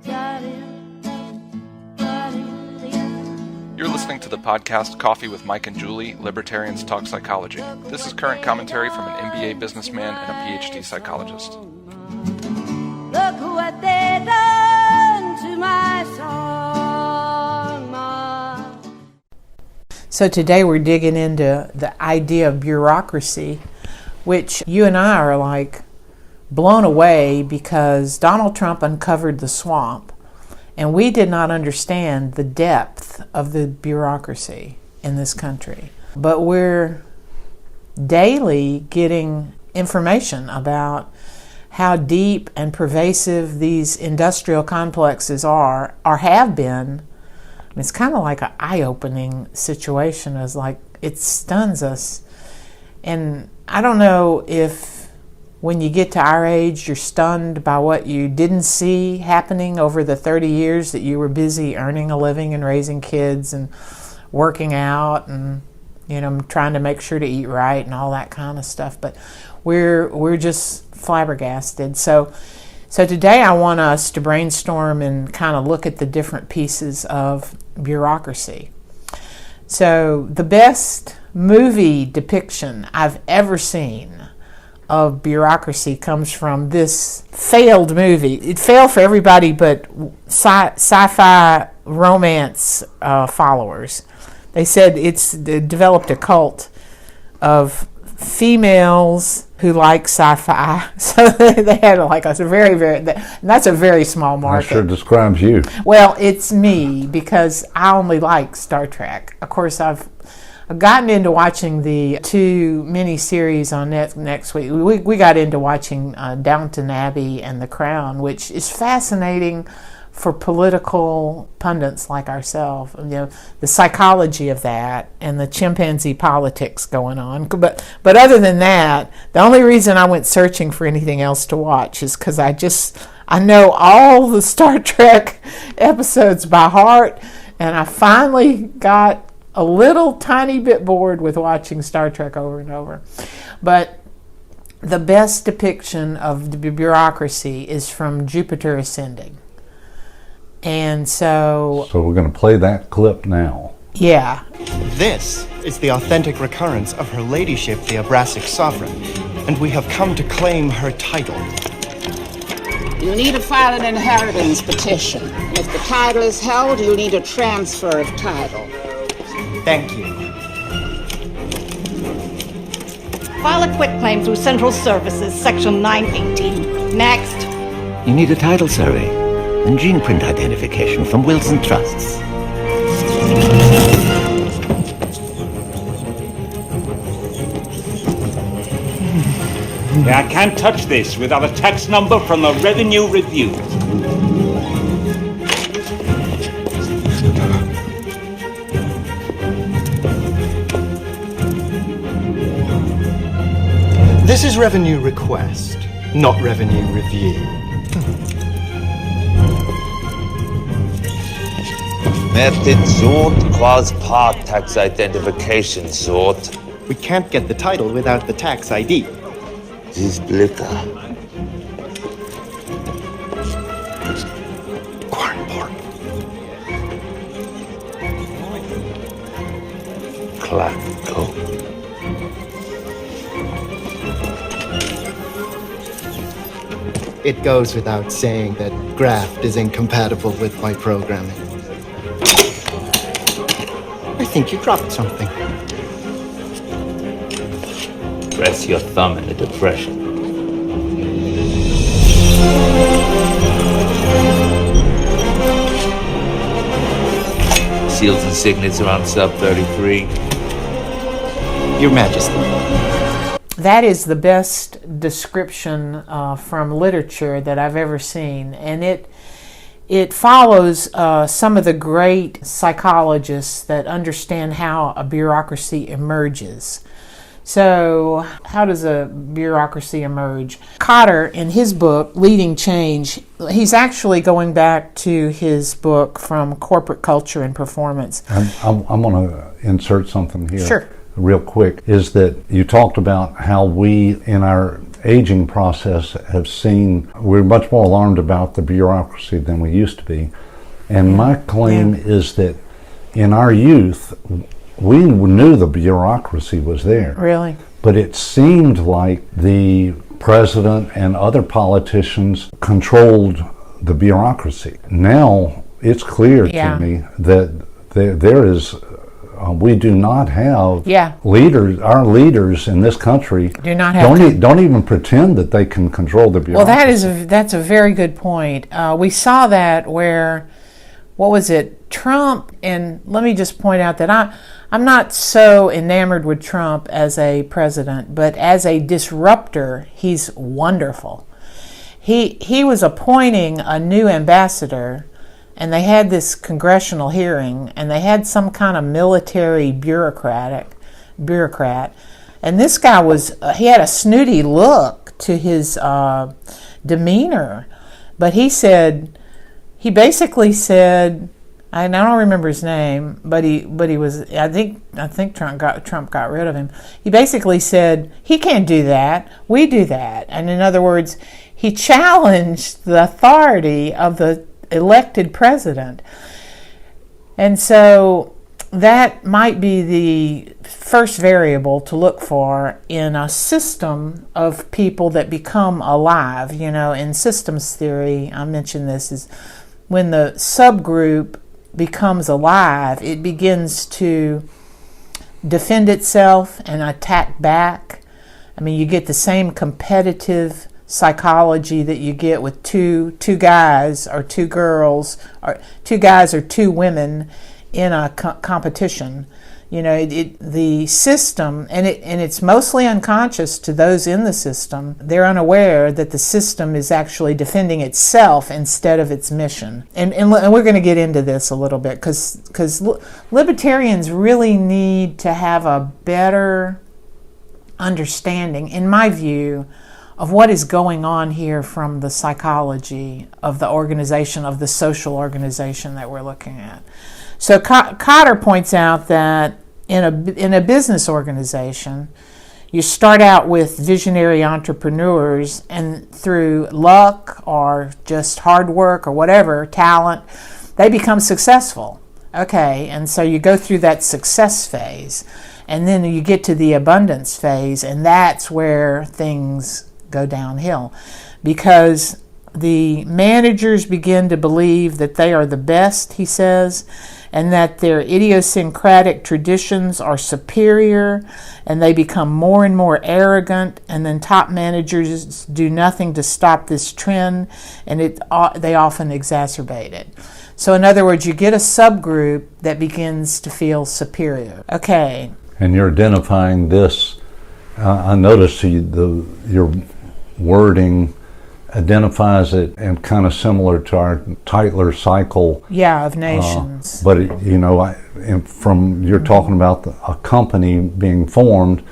You're listening to the podcast Coffee with Mike and Julie, Libertarians Talk Psychology. This is current commentary from an MBA businessman and a PhD psychologist. Look what they done to my song, Ma. So today we're digging into the idea of bureaucracy, which you and I are like blown away because Donald Trump uncovered the swamp. And we did not understand the depth of the bureaucracy in this country. But we're daily getting information about how deep and pervasive these industrial complexes are or have been. It's kind of like an eye-opening situation. It's like it stuns us. And I don't know if when you get to our age, you're stunned by what you didn't see happening over the 30 years that you were busy earning a living and raising kids and working out and, you know, trying to make sure to eat right and all that kind of stuff. But we're just flabbergasted. So today I want us to brainstorm and kind of look at the different pieces of bureaucracy. So the best movie depiction I've ever seen of bureaucracy comes from this failed movie. It failed for everybody but sci-fi romance followers. They said it developed a cult of females who like sci-fi. So they had like a and that's a very small market. That sure describes you. Well, it's me because I only like Star Trek. Of course, I've gotten into watching the 2 mini-series on next week. We got into watching Downton Abbey and The Crown, which is fascinating for political pundits like ourselves. You know, the psychology of that and the chimpanzee politics going on. But other than that, the only reason I went searching for anything else to watch is because I know all the Star Trek episodes by heart, and I finally got a little tiny bit bored with watching Star Trek over and over. But the best depiction of the bureaucracy is from Jupiter Ascending. And so we're going to play that clip now. Yeah. This is the authentic recurrence of Her Ladyship, the Abrasic Sovereign, and we have come to claim her title. You need to file an inheritance petition. And if the title is held, you need a transfer of title. Thank you. File a quitclaim through Central Services, Section 918. Next. You need a title survey and gene print identification from Wilson Trusts. Yeah, I can't touch this without a tax number from the Revenue Review. This is revenue request, not revenue review. Method sort quas part tax identification sort. We can't get the title without the tax ID. This blicker. Corn pork. Clacko. It goes without saying that graft is incompatible with my programming. I think you dropped something. Press your thumb in a depression. Seals and signets are on sub 33. Your Majesty. That is the best description from literature that I've ever seen, and it follows some of the great psychologists that understand how a bureaucracy emerges. So how does a bureaucracy emerge? Cotter, in his book, Leading Change, he's actually going back to his book From Corporate Culture and Performance. I'm going to insert something here. Sure. Real quick, is that you talked about how we, in our aging process have seen, we're much more alarmed about the bureaucracy than we used to be. And my claim is that in our youth, we knew the bureaucracy was there. Really? But it seemed like the president and other politicians controlled the bureaucracy. Now it's clear to me that there is, we do not have leaders. Our leaders in this country do not have don't even pretend that they can control the bureaucracy. Well, that's a very good point. We saw that where, what was it, Trump, and let me just point out that I'm not so enamored with Trump as a president, but as a disruptor, he's wonderful. He was appointing a new ambassador, and they had this congressional hearing, and they had some kind of military bureaucrat, and this guy he had a snooty look to his demeanor, but he basically said, I don't remember his name, but he was, I think Trump got rid of him. He basically said, he can't do that, we do that. And in other words, he challenged the authority of the elected president. And so that might be the first variable to look for in a system of people that become alive. You know, in systems theory, I mentioned this, is when the subgroup becomes alive, it begins to defend itself and attack back. I mean, you get the same competitive psychology that you get with two guys or two girls, or two guys or two women in a competition. You know, the system, and it's mostly unconscious to those in the system. They're unaware that the system is actually defending itself instead of its mission. And we're going to get into this a little bit, because libertarians really need to have a better understanding, in my view, of what is going on here from the psychology of the organization, of the social organization that we're looking at. So Cotter points out that in a business organization, you start out with visionary entrepreneurs, and through luck or just hard work or whatever, talent, they become successful. Okay, and so you go through that success phase, and then you get to the abundance phase, and that's where things go downhill, because the managers begin to believe that they are the best, he says, and that their idiosyncratic traditions are superior, and they become more and more arrogant, and then top managers do nothing to stop this trend, and they often exacerbate it. So in other words, you get a subgroup that begins to feel superior. Okay. And you're identifying this. I noticed your wording identifies it, and kind of similar to our Tytler cycle. Yeah, of nations. But you're talking about a company being formed,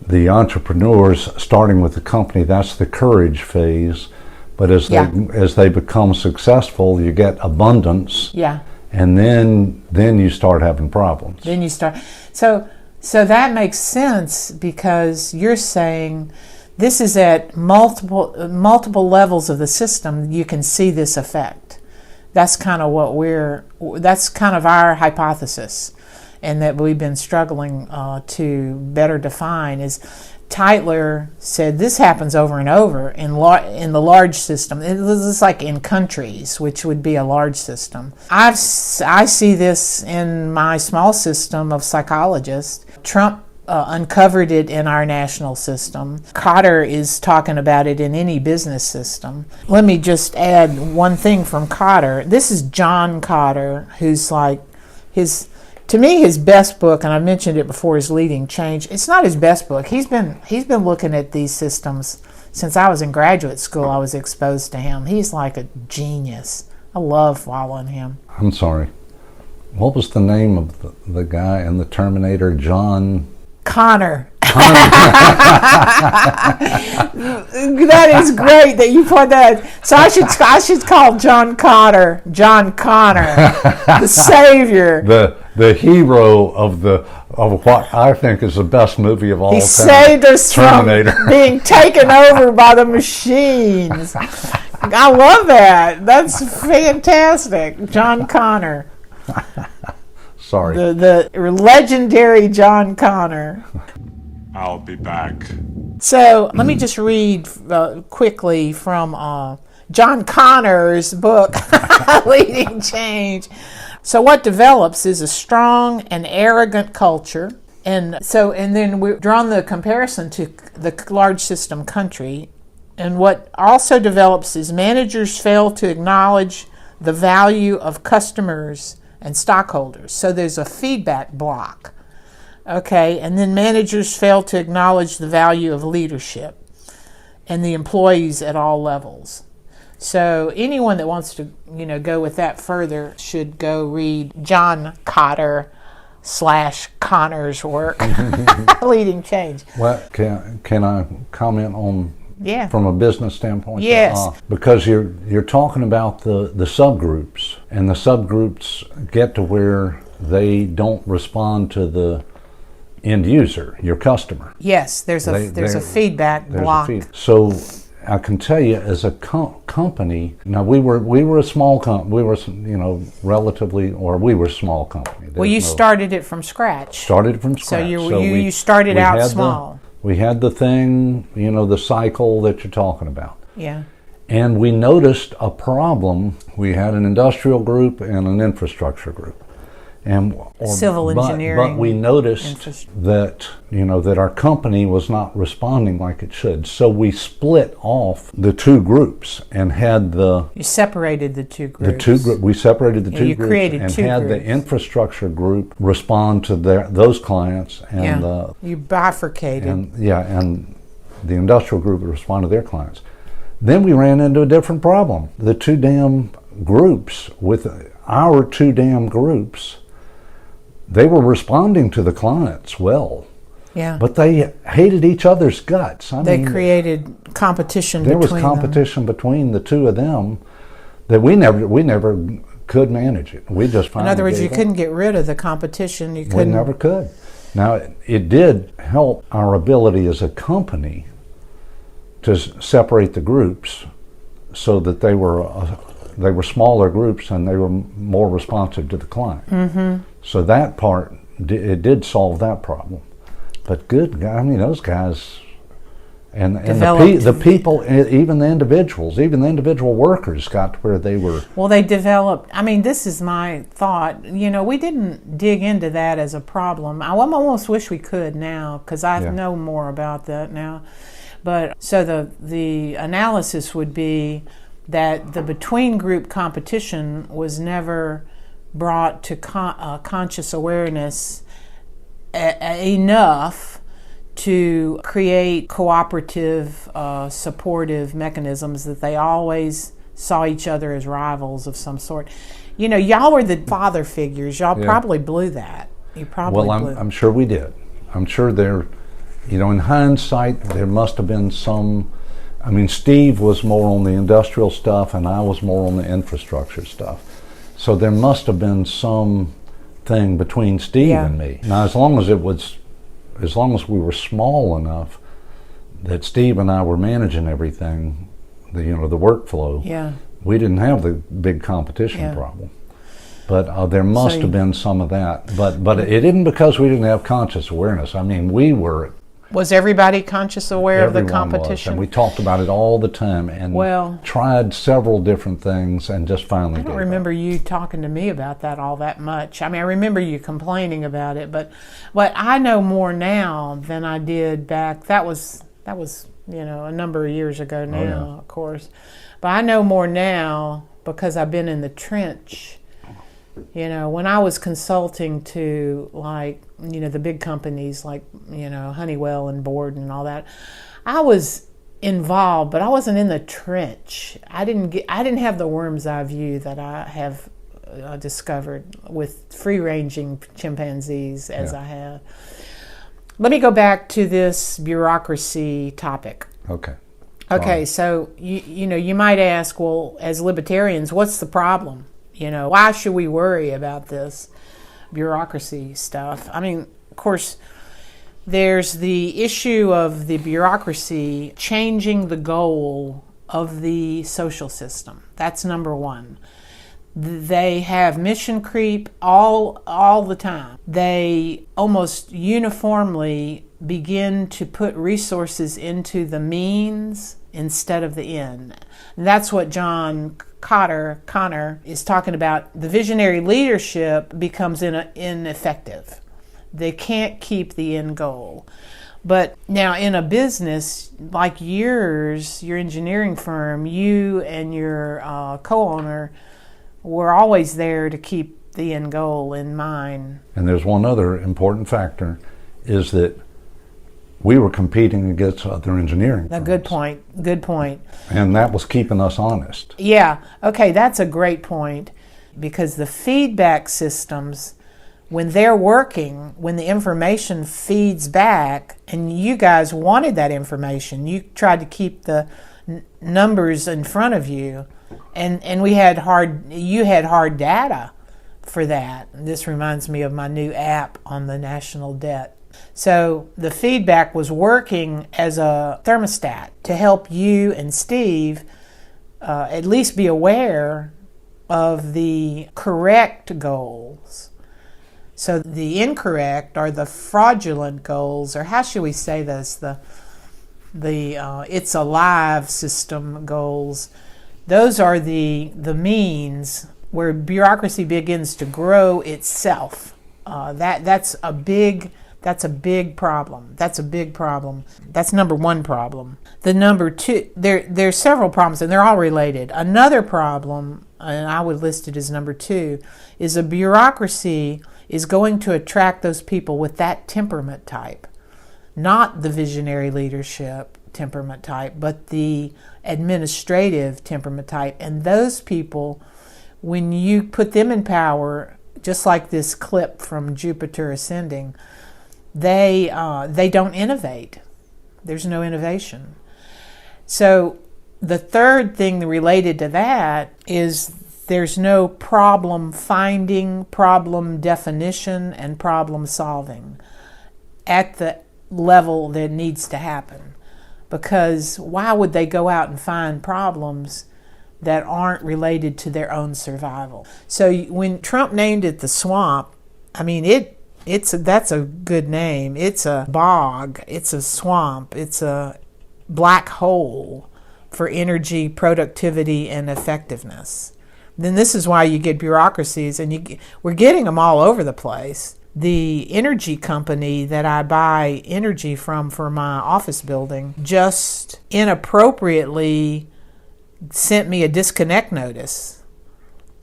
the entrepreneurs starting with the company, that's the courage phase. But as they become successful, you get abundance. Yeah. And then you start having problems. Then you start. So that makes sense, because you're saying this is at multiple levels of the system. You can see this effect. That's kind of that's kind of our hypothesis, and that we've been struggling to better define. Is Tytler said this happens over and over in the large system. It's like in countries, which would be a large system. I see this in my small system of psychologists. Trump uncovered it in our national system. Cotter is talking about it in any business system. Let me just add one thing from Cotter. This is John Cotter, who's like to me, his best book, and I mentioned it before, is Leading Change. It's not his best book. He's been looking at these systems since I was in graduate school. I was exposed to him. He's like a genius. I love following him. I'm sorry. What was the name of the guy in the Terminator? John Connor. That is great that you put that. So I should call John Connor, the savior, the hero of the of what I think is the best movie of all He time. saved us Terminator. from being taken over by the machines. I love that. That's fantastic. John Connor. Sorry. The legendary John Connor. I'll be back. So let me just read quickly from John Connor's book, Leading Change. So what develops is a strong and arrogant culture. And then we've drawn the comparison to the large system country. And what also develops is managers fail to acknowledge the value of customers and stockholders. So there's a feedback block. Okay, and then managers fail to acknowledge the value of leadership and the employees at all levels. So anyone that wants to, go with that further should go read John Cotter / Connor's work, Leading Change. Well, can I comment on from a business standpoint? Yes. Because you're talking about the subgroups, and the subgroups get to where they don't respond to the end user, your customer. Yes, there's a feedback block. So I can tell you, as a company, now we were a small company. We were, relatively, or we were a small company. Well, you started it from scratch. Started from scratch. So you started out small. We had the thing, the cycle that you're talking about. Yeah. And we noticed a problem. We had an industrial group and an infrastructure group. Civil engineering. But we noticed that, that our company was not responding like it should. So we split off the two groups and had You separated the two groups. We separated the two you groups created and two had groups. the infrastructure group respond to those clients, and you bifurcated. and the industrial group would respond to their clients. Then we ran into a different problem. The two damn groups, with our two damn groups, they were responding to the clients well. Yeah. But they hated each other's guts. They created competition there between was competition between the two of them that we never could manage it. We just finally In other words, you gave up. couldn't get rid of the competition. You We couldn't. never could. Now, it did help our ability as a company to separate the groups so that they were smaller groups and they were more responsive to the client. Mm-hmm. So that part, it did solve that problem. But good God, those guys, and the people, even the individual workers got to where they were. Well, they developed, this is my thought, we didn't dig into that as a problem. I almost wish we could now, because I know more about that now. But so the analysis would be that the between group competition was never brought to conscious awareness enough to create cooperative, supportive mechanisms, that they always saw each other as rivals of some sort. Y'all were the father figures. Y'all probably blew that. You probably blew. I'm sure we did. I'm sure there, in hindsight, there must have been some. Steve was more on the industrial stuff, and I was more on the infrastructure stuff. So there must have been some thing between Steve and me. Now, as long as we were small enough that Steve and I were managing everything, the workflow, we didn't have the big competition problem. But there must have been some of that. But it isn't because we didn't have conscious awareness. We were. Was everybody conscious aware of the Everyone competition? was, and we talked about it all the time, and tried several different things, and just finally I don't remember you talking to me about that all that much. I remember you complaining about it, but I know more now than I did back. That was a number of years ago now, of course. But I know more now because I've been in the trench. When I was consulting to the big companies like, Honeywell and Borden and all that, I was involved, but I wasn't in the trench. I didn't have the worm's eye view that I have discovered with free-ranging chimpanzees as I have. Let me go back to this bureaucracy topic. Okay. Okay, so you might ask, well, as libertarians, what's the problem? Why should we worry about this bureaucracy stuff? Of course, there's the issue of the bureaucracy changing the goal of the social system. That's number one. They have mission creep all the time. They almost uniformly begin to put resources into the means instead of the end. And that's what John Connor is talking about. The visionary leadership becomes ineffective. They can't keep the end goal. But now in a business like yours, your engineering firm, you and your co-owner were always there to keep the end goal in mind. And there's one other important factor, is that we were competing against other engineering firms. Good point. And that was keeping us honest. Yeah, okay, that's a great point, because the feedback systems, when they're working, when the information feeds back, and you guys wanted that information, you tried to keep the numbers in front of you, and you had hard data for that. This reminds me of my new app on the national debt. So the feedback was working as a thermostat to help you and Steve at least be aware of the correct goals. So the incorrect or the fraudulent goals, or how should we say this, the it's alive system goals, those are the means where bureaucracy begins to grow itself. That's a big problem. That's number one problem. The number two, there's several problems, and they're all related. Another problem, and I would list it as number two, is a bureaucracy is going to attract those people with that temperament type, not the visionary leadership temperament type, but the administrative temperament type. And those people, when you put them in power, just like this clip from Jupiter Ascending, they don't innovate. There's no innovation. So the third thing related to that is there's no problem finding, problem definition, and problem solving at the level that needs to happen. Because why would they go out and find problems that aren't related to their own survival? So when Trump named it the swamp, I mean, that's a good name. It's a bog, it's a swamp, it's a black hole for energy, productivity, and effectiveness. Then this is why you get bureaucracies, and we're getting them all over the place. The energy company that I buy energy from for my office building just inappropriately sent me a disconnect notice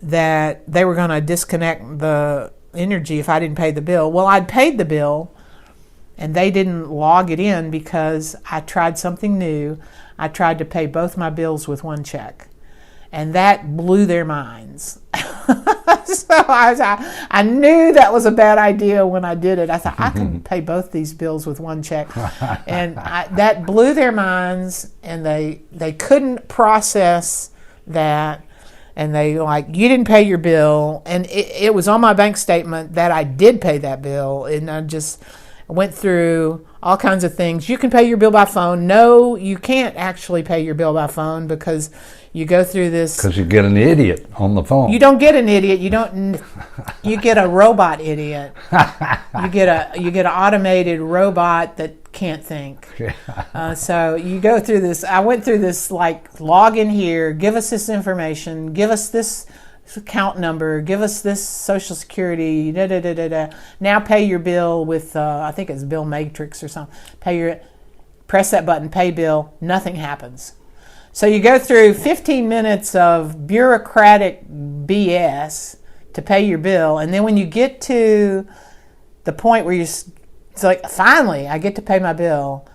that they were going to disconnect the energy if I didn't pay the bill. Well, I'd paid the bill, and they didn't log it in because I tried something new. I tried to pay both my bills with one check, and that blew their minds. So I knew that was a bad idea when I did it. I thought, I can pay both these bills with one check. And that blew their minds, and they couldn't process that. And they you didn't pay your bill. And it was on my bank statement that I did pay that bill. And I just went through all kinds of things. You can pay your bill by phone. No, you can't actually pay your bill by phone because you go through this. Because you get an idiot on the phone. You don't get an idiot. You get a robot idiot. You get an automated robot that can't think. So you go through this. I went through this log in here, give us this information, give us this account number, give us this social security, now pay your bill with I think it's Bill Matrix or something. Press that button, pay bill, nothing happens. So you go through 15 minutes of bureaucratic BS to pay your bill, and then when you get to the point where it's finally I get to pay my bill,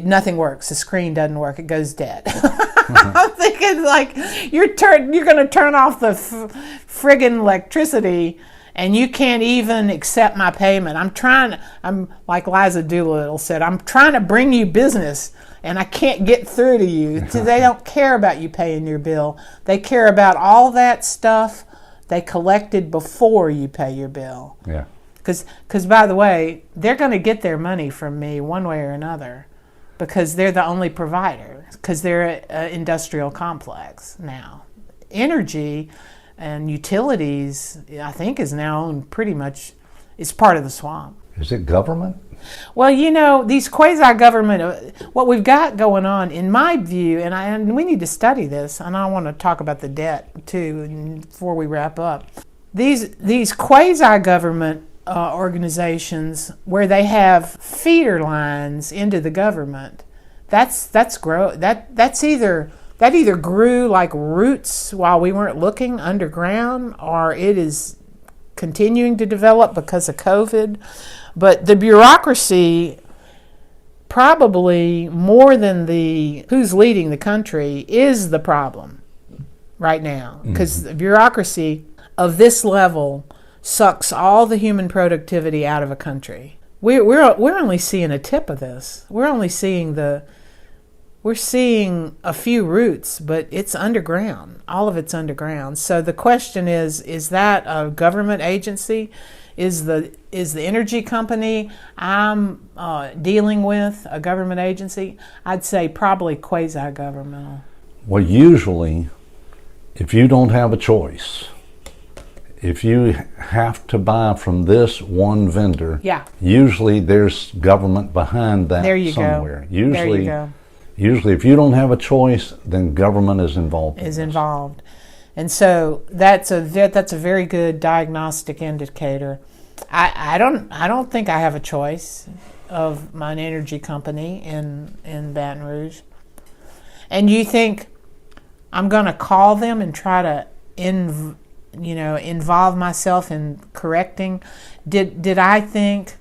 nothing works. The screen doesn't work. It goes dead. I'm thinking you're going to turn off the friggin' electricity, and you can't even accept my payment. I'm like Liza Doolittle said, I'm trying to bring you business, and I can't get through to you. They don't care about you paying your bill. They care about all that stuff they collected before you pay your bill. Yeah. Because by the way, they're going to get their money from me one way or another, because they're the only provider, because they're an industrial complex now. Energy and utilities, I think, is now owned pretty much, it's part of the swamp. Is it government? Well, these quasi-government, what we've got going on, in my view, and we need to study this, and I want to talk about the debt too before we wrap up. These quasi-government organizations where they have feeder lines into the government, that either grew like roots while we weren't looking underground, or it is continuing to develop because of COVID. But the bureaucracy, probably more than the who's leading the country, is the problem right now, because the bureaucracy of this level sucks all the human productivity out of a country. We're only seeing a tip of this. We're seeing a few roots, but it's underground. All of it's underground. So the question is that a government agency? Is the energy company I'm dealing with a government agency? I'd say probably quasi-governmental. Well, usually, if you don't have a choice, if you have to buy from this one vendor, usually there's government behind that somewhere. There you go. Usually, if you don't have a choice, then government is involved. And so that's a very good diagnostic indicator. I don't think I have a choice of my energy company in Baton Rouge. And you think I'm going to call them and try to involve myself in correcting? Did I think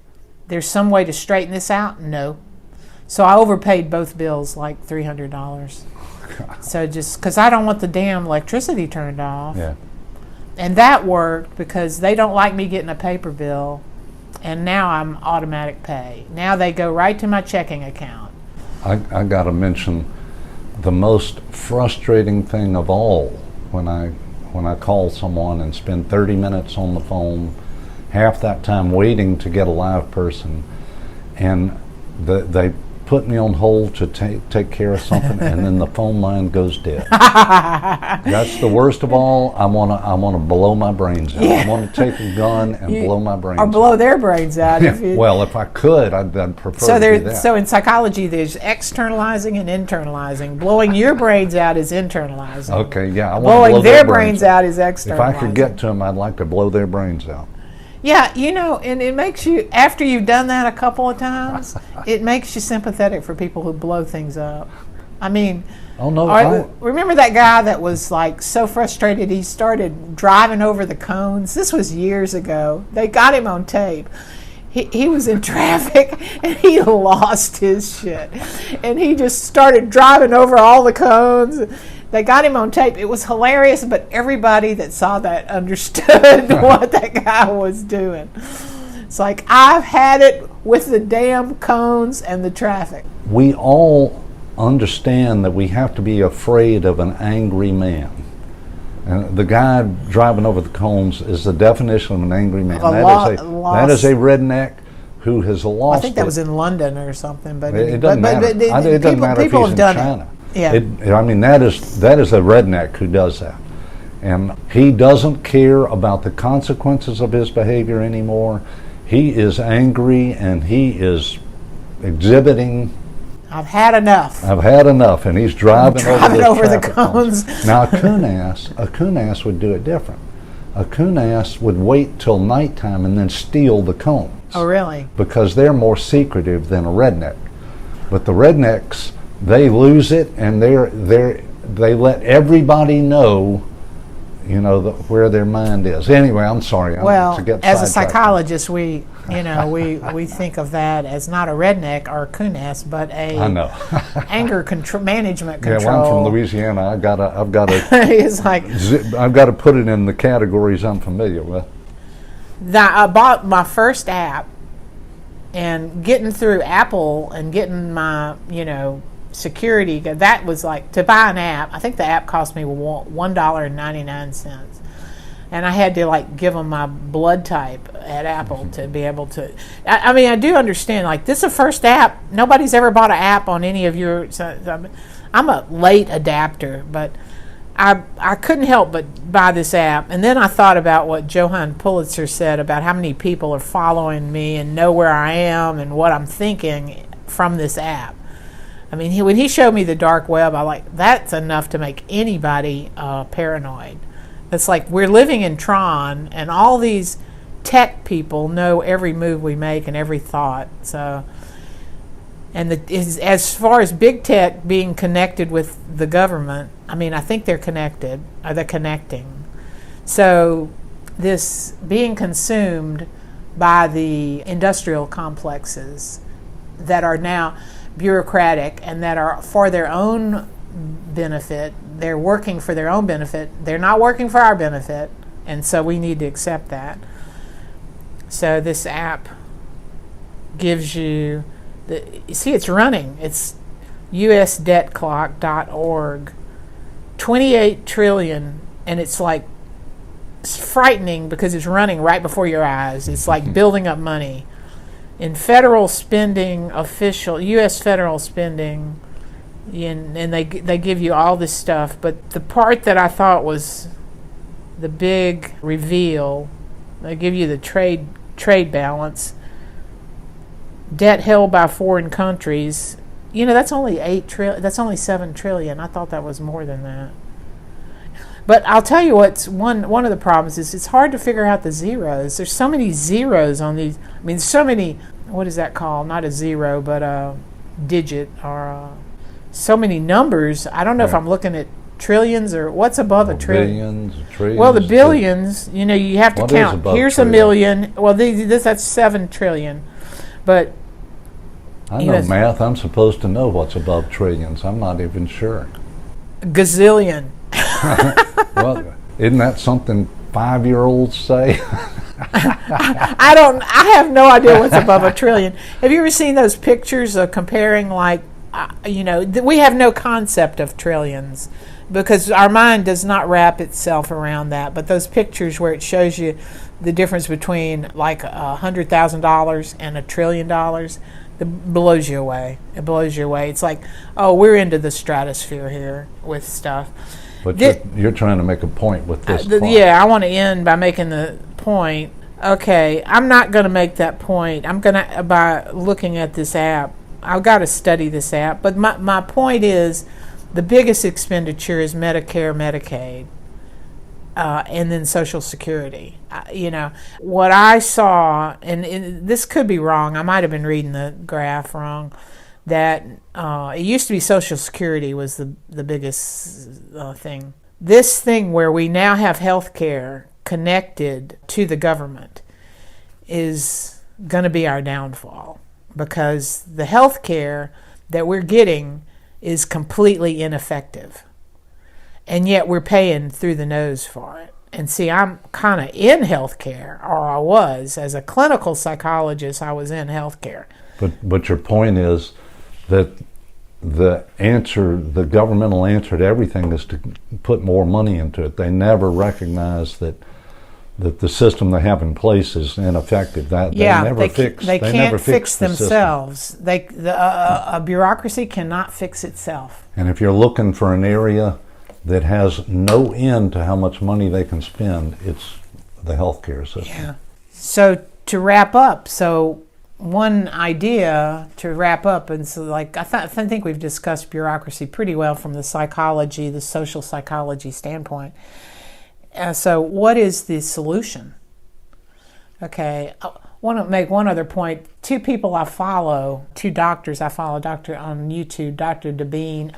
there's some way to straighten this out? No. So I overpaid both bills like $300. So just because I don't want the damn electricity turned off. Yeah. And that worked because they don't like me getting a paper bill, and now I'm automatic pay. Now they go right to my checking account. I got to mention the most frustrating thing of all when I call someone and spend 30 minutes on the phone, half that time waiting to get a live person, and they put me on hold to take care of something, and then the phone line goes dead. That's the worst of all. I want to blow my brains out. I want to take a gun and blow my brains out. Or blow their brains out. Well, if I could, I'd prefer to do that. So in psychology, there's externalizing and internalizing. Blowing your brains out is internalizing. Okay, yeah. I want blowing to blow their brains out is externalizing. If I could get to them, I'd like to blow their brains out. Yeah, and it makes you, after you've done that a couple of times, it makes you sympathetic for people who blow things up. I mean, remember that guy that was like so frustrated he started driving over the cones? This was years ago. They got him on tape. He was in traffic and he lost his shit. And he just started driving over all the cones. They got him on tape. It was hilarious, but everybody that saw that understood what that guy was doing. It's like, I've had it with the damn cones and the traffic. We all understand that we have to be afraid of an angry man. And the guy driving over the cones is the definition of an angry man. That is a redneck who has lost I think that was in London or something. But it doesn't matter. It doesn't matter if he's in China. Yeah. I mean, that is a redneck who does that. And he doesn't care about the consequences of his behavior anymore. He is angry and he is exhibiting, I've had enough, and he's driving over the cones. Now, a coon ass would do it different. A coon ass would wait till nighttime and then steal the cones. Oh, really? Because they're more secretive than a redneck. But the rednecks, they lose it, and they let everybody know, where their mind is. Anyway, I'm sorry. As a psychologist, we think of that as not a redneck or a coon ass, but a anger management control. Yeah, well, I'm from Louisiana. I've got to. It's like I've got to put it in the categories I'm familiar with. I bought my first app, and getting through Apple and getting my security, that was like, to buy an app, I think the app cost me $1.99, and I had to give them my blood type, at Apple to be able to. I mean, I do understand. Like, this is the first app. Nobody's ever bought an app on any of your. So, I'm a late adapter, but I couldn't help but buy this app. And then I thought about what Johann Pulitzer said about how many people are following me and know where I am and what I'm thinking from this app. I mean, when he showed me the dark web, I like, that's enough to make anybody paranoid. It's like we're living in Tron, and all these tech people know every move we make and every thought. So, and as far as big tech being connected with the government, I mean, I think they're connected, or they're connecting. So this being consumed by the industrial complexes that are now bureaucratic and that are for their own benefit, they're working for their own benefit, they're not working for our benefit, and so we need to accept that. So this app gives you you see, it's running. It's usdebtclock.org. 28 trillion, and it's like, it's frightening because it's running right before your eyes. It's like building up money. In federal spending, official U.S. federal spending, and they give you all this stuff. But the part that I thought was the big reveal, they give you the trade balance. Debt held by foreign countries, that's only 8 trillion. That's only 7 trillion. I thought that was more than that. But I'll tell you what's one of the problems is it's hard to figure out the zeros. There's so many zeros on these. I mean, so many. What is that called? Not a zero, but a digit, or so many numbers. I don't know if I'm looking at trillions or what's above a trillion. Billions, trillions. Well, the billions. You have to count. Here's trillion? A million. Well, that's 7 trillion, but. I know math. I'm supposed to know what's above trillions. I'm not even sure. Gazillion. Well, isn't that something 5-year-olds say? I have no idea what's above a trillion. Have you ever seen those pictures of comparing, like, we have no concept of trillions because our mind does not wrap itself around that. But those pictures where it shows you the difference between like $100,000 and $1 trillion, it blows you away. It blows you away. It's like, oh, we're into the stratosphere here with stuff. But you're trying to make a point with this. Yeah, I want to end by making the point. Okay, I'm not going to make that point. I'm going to, by looking at this app, I've got to study this app. But my point is, the biggest expenditure is Medicare, Medicaid, and then Social Security. What I saw, and this could be wrong, I might have been reading the graph wrong, that it used to be Social Security was the biggest thing. This thing where we now have health care connected to the government is going to be our downfall, because the health care that we're getting is completely ineffective, and yet we're paying through the nose for it. And see, I'm kind of in healthcare, or I was. As a clinical psychologist, I was in healthcare. But your point is that the governmental answer to everything is to put more money into it. They never recognize that the system they have in place is ineffective. They can't fix themselves. A bureaucracy cannot fix itself. And if you're looking for an area that has no end to how much money they can spend, it's the healthcare system. Yeah. So to wrap up, one idea to wrap up, and so like I think we've discussed bureaucracy pretty well from the social psychology standpoint. So what is the solution? Okay, I want to make one other point. 2 people I follow, 2 doctors I follow, doctor on YouTube, Dr. Devine.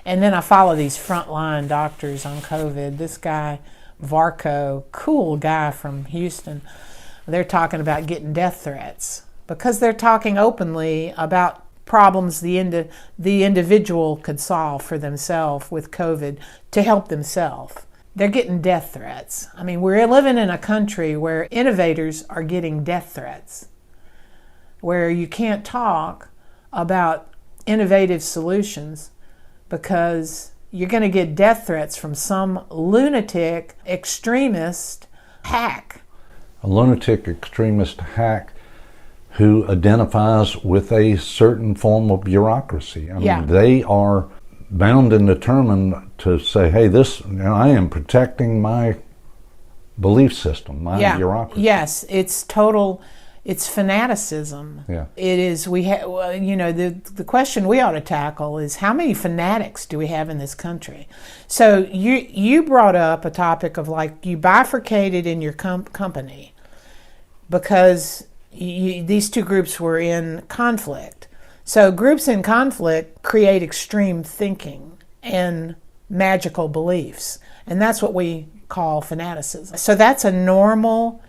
And then I follow these frontline doctors on COVID. This guy, Varco, cool guy from Houston. They're talking about getting death threats because they're talking openly about problems the individual could solve for themselves with COVID to help themselves. They're getting death threats. I mean, we're living in a country where innovators are getting death threats, where you can't talk about innovative solutions because you're going to get death threats from some lunatic extremist hack. a lunatic extremist hack who identifies with a certain form of bureaucracy. I mean, they are bound and determined to say, hey, I am protecting my belief system, my bureaucracy. Yes, it's fanaticism. Yeah. It is, the question we ought to tackle is how many fanatics do we have in this country? So you brought up a topic of like you bifurcated in your company because these two groups were in conflict. So groups in conflict create extreme thinking and magical beliefs, and that's what we call fanaticism. So that's a normal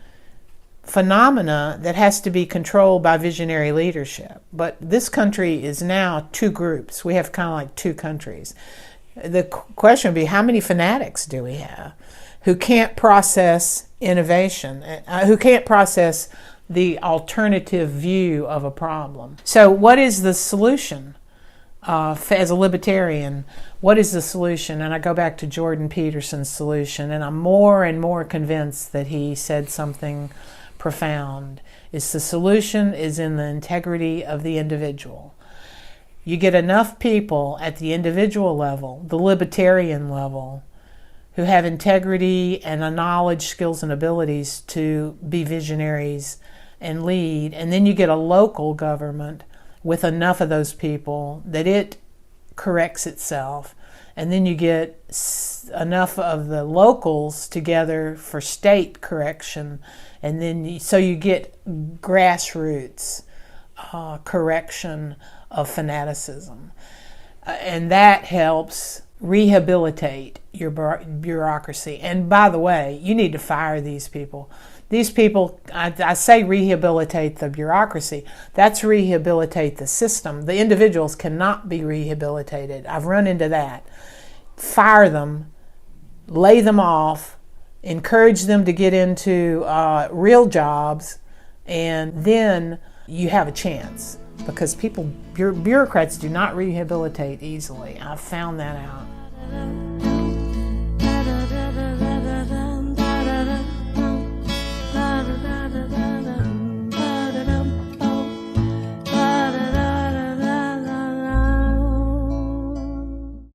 phenomena that has to be controlled by visionary leadership. But this country is now two groups. We have kind of like two countries. The question would be, how many fanatics do we have who can't process innovation, who can't process the alternative view of a problem? So what is the solution? As a libertarian, what is the solution? And I go back to Jordan Peterson's solution, and I'm more and more convinced that he said something profound. Is the solution is in the integrity of the individual. You get enough people at the individual level, the libertarian level, who have integrity and a knowledge, skills, and abilities to be visionaries and lead, and then you get a local government with enough of those people that it corrects itself, and then you get enough of the locals together for state correction, and then so you get grassroots correction of fanaticism, and that helps rehabilitate your bureaucracy. And by the way, you need to fire these people. These people, I say rehabilitate the bureaucracy. That's rehabilitate the system. The individuals cannot be rehabilitated. I've run into that. Fire them, lay them off, encourage them to get into real jobs, and then you have a chance. Because bureaucrats do not rehabilitate easily. I've found that out.